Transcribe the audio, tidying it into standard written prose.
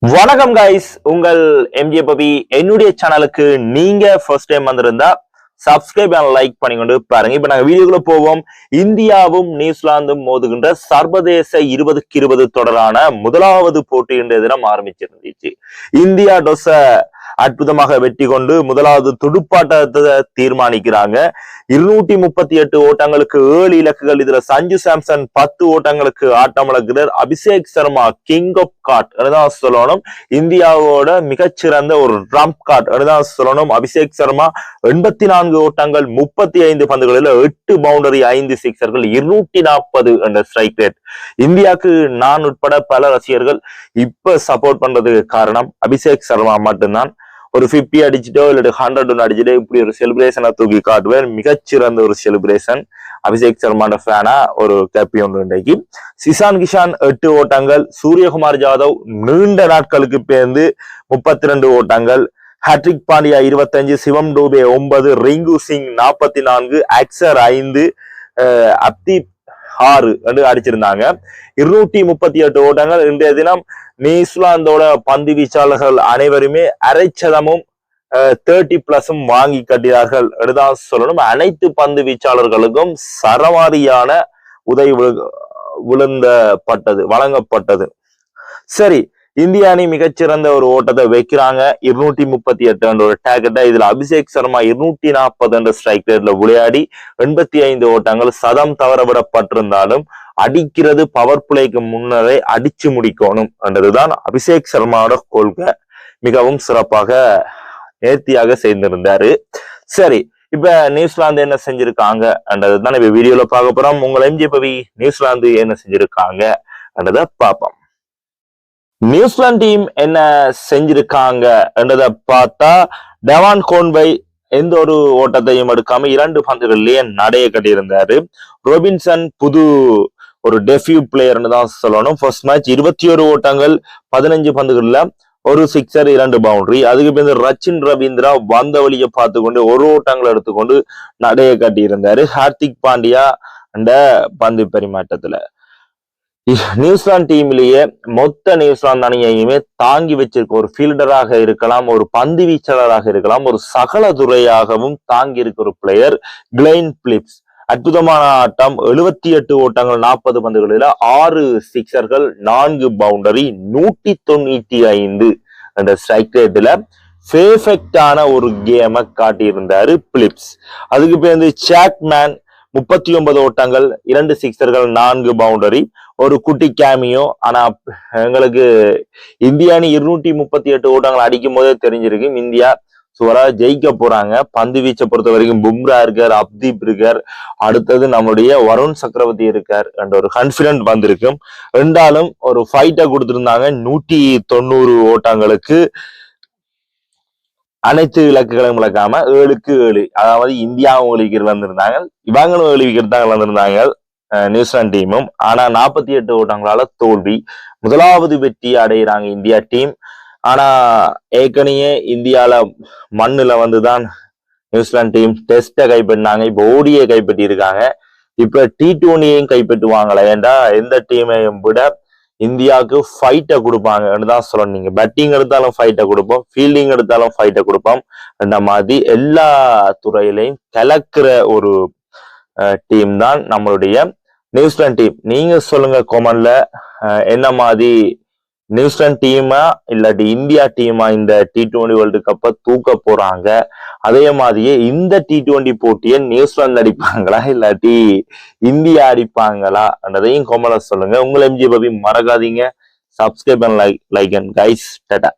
வணக்கம் கைஸ், உங்கள் எம்ஜே பபி. என்னுடைய சேனலுக்கு நீங்க ஃபர்ஸ்ட் டைம் வந்திருந்தா சப்ஸ்கிரைப் அண்ட் லைக் பண்ணிக்கொண்டு பாருங்க. இப்ப நாங்க வீடியோக்குள்ள போவோம். இந்தியாவும் நியூசிலாந்தும் மோதுகின்ற சர்வதேச 20-20 தொடரான முதலாவது போட்டி இன்றைய தினம் ஆரம்பிச்சிருந்துச்சு. இந்தியா டொஸ அற்புதமாக வெற்றி கொண்டு முதலாவது துடுப்பாட்டத்தை தீர்மானிக்கிறாங்க. 238 ஓட்டங்களுக்கு 7 இலக்குகள். இதுல சஞ்சு சாம்சன் 10 ஓட்டங்களுக்கு ஆட்டம் இழக்கிறார். Abhishek Sharma king of God தான் சொல்லணும். இந்தியாவோட மிகச்சிறந்த ஒரு ட்ரம்ப் காட் தான் சொல்லணும். அபிஷேக் சர்மா 84 ஓட்டங்கள் 35 பந்துகளில் 8 பவுண்டரி 5 சிக்ஸர்கள் 240 என்ற ஸ்ட்ரைக் ரேட். இந்தியாவுக்கு நான் உட்பட பல ரசிகர்கள் இப்ப சப்போர்ட் பண்றதுக்கு காரணம் அபிஷேக் சர்மா மட்டும்தான். ஒரு 50 அடிச்சுட்டோ இல்ல 100 அடிச்சுட்டோ இப்படி ஒரு செலிப்ரேஷனை தூக்கி காட்டுவேன். மிகச்சிறந்த ஒரு செலிப்ரேஷன். அபிஷேக் சர்மாண்ட ஃபேனா ஒரு கேப்பி ஒன்று இன்றைக்கு. சிசான் கிஷான் 8 ஓட்டங்கள். சூரியகுமார் ஜாதவ் நீண்ட நாட்களுக்கு பேர்ந்து 32 ஓட்டங்கள். ஹாட்ரிக் பாண்டியா 25, சிவம் டூபே 9, ரிங்கு சிங் 44, அக்சர் 5, அப்தீப் 6 என்று அடிச்சிருந்தாங்க. 238 ஓட்டங்கள். இன்றைய தினம் நியூசிலாந்தோட பந்து வீச்சாளர்கள் அனைவருமே அரைச்சதமும் 30+ வாங்கி கட்டினார்கள் என்றுதான் சொல்லணும். அனைத்து பந்து வீச்சாளர்களுக்கும் சரமாரியான உதவி வழங்கப்பட்டது. சரி, இந்திய அணி மிகச்சிறந்த ஒரு ஓட்டத்தை வைக்கிறாங்க. 238 என்ற ஒரு டார்கெட்டை. இதுல அபிஷேக் சர்மா 240 என்ற ஸ்ட்ரைக் ரேட்ல விளையாடி 85 ஓட்டங்கள். சதம் தவறவிடப்பட்டிருந்தாலும் அடிக்கிறது பவர் பிளேக்கு முன்னரே அடிச்சு முடிக்கணும் என்றதுதான் அபிஷேக் சர்மாவோட கொள்கை. மிகவும் சிறப்பாக நேர்த்தியாக செய்திருந்தாரு. சரி, இப்ப நியூசிலாந்து என்ன செஞ்சிருக்காங்க என்றதுதான் இப்ப வீடியோல பார்க்க போறோம். உங்கள் எம்ஜே பவி நியூசிலாந்து என்ன செஞ்சிருக்காங்க என்றதை பார்ப்போம். நியூசிலாந்து டீம் என்ன செஞ்சிருக்காங்க என்றதை பார்த்தா, டெவான் கோன்வை எந்த ஒரு ஓட்டத்தையும் எடுக்காம 2 பந்துகள்லயே நடைய கட்டியிருந்தாரு. ரோபின்சன் புது ஒரு டெஃபியூ பிளேயர்னு தான் சொல்லணும். ஃபர்ஸ்ட் மேட்ச் 21 ஓட்டங்கள் 15 பந்துகள்ல 1 சிக்ஸர் 2 பவுண்டரி. அதுக்கு பிறகு ரச்சின் ரவீந்திரா வந்த வழியை பார்த்து கொண்டு 1 ஓட்டங்களை எடுத்துக்கொண்டு நடைய கட்டியிருந்தாரு. ஹார்திக் பாண்டியா அந்த பந்து பரிமாற்றத்துல நியூசிலாந்து டீம்லயே மொத்த நியூசிலாந்து அணியையுமே தாங்கி வச்சிருக்க ஒரு ஃபீல்டராக இருக்கலாம், ஒரு பந்து வீச்சாளராக இருக்கலாம், ஒரு சகல துறையாகவும் தாங்கி இருக்க ஒரு பிளேயர் கிளென் பிலிப்ஸ். அற்புதமான ஆட்டம். 78 ஓட்டங்கள் 40 பந்துகளில் 6 சிக்ஸர்கள் 4 பவுண்டரி 195 என்ற ஸ்ட்ரைக் ரேட்ல பெர்ஃபெக்டான ஒரு கேமை காட்டியிருந்தாரு பிலிப்ஸ். அதுக்கு பேருந்து சாட்மேன் 39 ஓட்டங்கள் 2 சிக்ஸர்கள் 4 பவுண்டரி, ஒரு குட்டி கேமியோ. ஆனா எங்களுக்கு இந்தியா அணி 238 ஓட்டங்கள் அடிக்கும் போதே தெரிஞ்சிருக்கு இந்தியா சுவரா ஜெயிக்க போறாங்க. பந்து வீச்சை பொறுத்த வரைக்கும் பும்ரா இருக்கார், அப்தீப் இருக்கார், அடுத்தது நம்முடைய வருண் சக்கரவர்த்தி இருக்கார் என்ற ஒரு கான்பிடன்ட் வந்திருக்கும். ரெண்டாலும் ஒரு ஃபைட்டை கொடுத்திருந்தாங்க. 190 ஓட்டங்களுக்கு அனைத்து இலக்குகளையும் இழக்காம 7க்கு 7, அதாவது இந்தியாவும் 7 விக்கெட் வந்திருந்தாங்க, இவங்களும் 7 விக்கெட் தான் வந்திருந்தாங்க நியூசிலாந்து டீமும். ஆனா 48 ஓட்டங்களால தோல்வி. முதலாவது வெற்றி அடைகிறாங்க இந்தியா டீம். ஆனா ஏற்கனவே இந்தியால மண்ணுல வந்துதான் நியூசிலாந்து டீம் டெஸ்ட கைப்பற்றினாங்க. இப்ப ஓடியை கைப்பற்றி இருக்காங்க. இப்ப T20யையும் கைப்பற்றுவாங்களா? ஏண்டா எந்த டீமையும் விட இந்தியாவுக்கு ஃபைட்டை கொடுப்பாங்க தான் சொல்லணும். நீங்க பேட்டிங் எடுத்தாலும் ஃபைட்டை கொடுப்போம், ஃபீல்டிங் எடுத்தாலும் ஃபைட்டை கொடுப்போம். அந்த மாதிரி எல்லா துறையிலையும் கலக்கிற ஒரு டீம் தான் நம்மளுடைய நியூசிலாந்து டீம். நீங்க சொல்லுங்க கொமெண்ட்ல, என்ன மாதிரி நியூசிலாந்து டீமா இல்லாட்டி இந்தியா டீமா இந்த T20 வேர்ல்டு கப்பை தூக்க போறாங்க? அதே மாதிரியே இந்த T20 போட்டியை நியூசிலாந்து அடிப்பாங்களா இல்லாட்டி இந்தியா அடிப்பாங்களா என்றதையும் கொமெண்ட்ல சொல்லுங்க. உங்களை எம்ஜே பபி மறக்காதீங்க. Subscribe and like and guys. Tata.